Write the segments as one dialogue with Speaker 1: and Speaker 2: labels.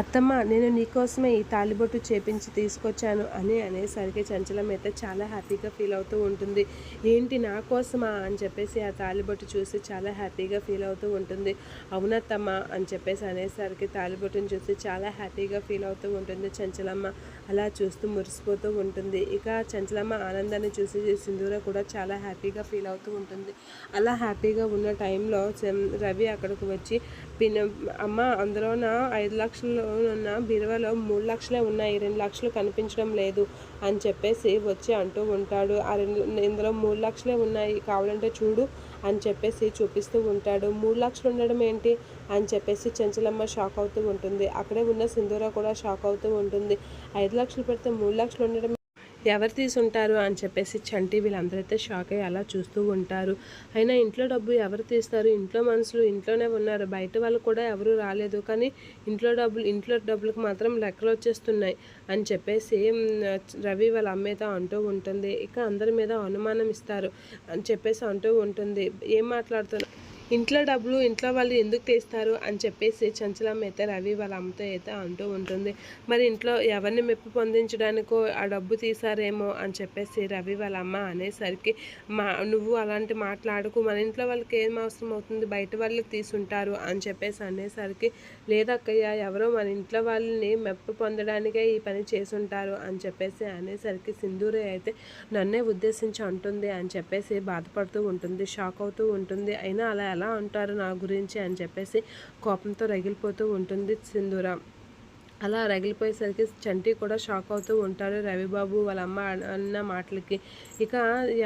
Speaker 1: అత్తమ్మ నేను నీకోసమే ఈ తాళిబొట్టు చేపించి తీసుకొచ్చాను అని అనేసరికి చంచలం అయితే చాలా హ్యాపీగా ఫీల్ అవుతూ ఉంటుంది. ఏంటి నా కోసమా అని చెప్పేసి ఆ తాళిబొట్టు చూసి చాలా హ్యాపీగా ఫీల్ అవుతూ ఉంటుంది. అవునత్తమ్మ అని చెప్పేసి అనేసరికి తాళిబొట్టుని చూసి చాలా హ్యాపీగా ఫీల్ అవుతూ ఉంటుంది చంచలమ్మ. అలా చూస్తూ మురిసిపోతూ ఉంటుంది. ఇక చంచలమ్మ ఆనందాన్ని చూసి సింధూర కూడా చాలా హ్యాపీగా ఫీల్ అవుతూ ఉంటుంది. అలా హ్యాపీగా ఉన్న టైంలో రవి అక్కడికి వచ్చి అమ్మ అందులోన 5 లక్షలు ఉన్న బీరువాలో 3 లక్షలే ఉన్నాయి, 2 లక్షలు కనిపించడం లేదు అని చెప్పేసి వచ్చి అంటూ ఉంటాడు. ఇందులో 3 లక్షలే ఉన్నాయి, కావాలంటే చూడు అని చెప్పేసి చూపిస్తూ ఉంటాడు. 3 లక్షలు ఉండడం ఏంటి అని చెప్పేసి చంచలమ్మ షాక్ అవుతూ ఉంటుంది. అక్కడే ఉన్న సింధూర కూడా షాక్ అవుతూ ఉంటుంది. 5 లక్షలు పెడితే 3 లక్షలు ఉండడం ఎవరు తీసుంటారు అని చెప్పేసి చంటి వీళ్ళందరైతే షాక్ అయ్యి అలా చూస్తూ ఉంటారు. అయినా ఇంట్లో డబ్బు ఎవరు తీస్తారు? ఇంట్లో మనుషులు ఇంట్లోనే ఉన్నారు, బయట వాళ్ళు కూడా ఎవరు రాలేదు, కానీ ఇంట్లో డబ్బులకు మాత్రం లెక్కలు వచ్చేస్తున్నాయి అని చెప్పేసి రవి వాళ్ళ అమ్మేతో అంటూ ఉంటుంది. ఇక అందరి మీద అనుమానం ఇస్తారు అని చెప్పేసి అంటూ ఉంటుంది. ఏం మాట్లాడుతున్నారు, ఇంట్లో డబ్బులు ఇంట్లో వాళ్ళు ఎందుకు తీస్తారు అని చెప్పేసి చంచలమ్మ అయితే రవి వాళ్ళ అమ్మతో అయితే అంటూ ఉంటుంది. మరి ఇంట్లో ఎవరిని మెప్పు పొందించడానికో ఆ డబ్బు తీసారేమో అని చెప్పేసి రవి వాళ్ళ అమ్మ అనేసరికి, నువ్వు అలాంటి మాట్లాడుకు, మన ఇంట్లో వాళ్ళకి ఏం అవసరం అవుతుంది, బయట వాళ్ళకి తీసుంటారు అని చెప్పేసి అనేసరికి, లేదక్కయ్య ఎవరో మన ఇంట్లో వాళ్ళని మెప్పు పొందడానికే ఈ పని చేసుంటారు అని చెప్పేసి అనేసరికి సింధూరి అయితే నన్నే ఉద్దేశించి అంటుంది అని చెప్పేసి బాధపడుతూ ఉంటుంది, షాక్ అవుతూ ఉంటుంది. అయినా అలా ఎలా అంటారు నా గురించి అని చెప్పేసి కోపంతో రగిలిపోతూ ఉంటుంది సింధూర. అలా రగిలిపోయేసరికి చంటి కూడా షాక్ అవుతూ ఉంటాడు రవిబాబు వాళ్ళ అమ్మ అన్న మాటలకి. ఇక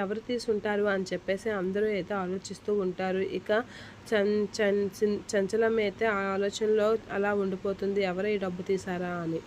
Speaker 1: ఎవరు తీసుంటారు అని చెప్పేసి అందరూ అయితే ఆలోచిస్తూ ఉంటారు. ఇక చంచలమ్మ అయితే ఆ ఆలోచనలో అలా ఉండిపోతుంది, ఎవరు ఈ డబ్బు తీసారా అని.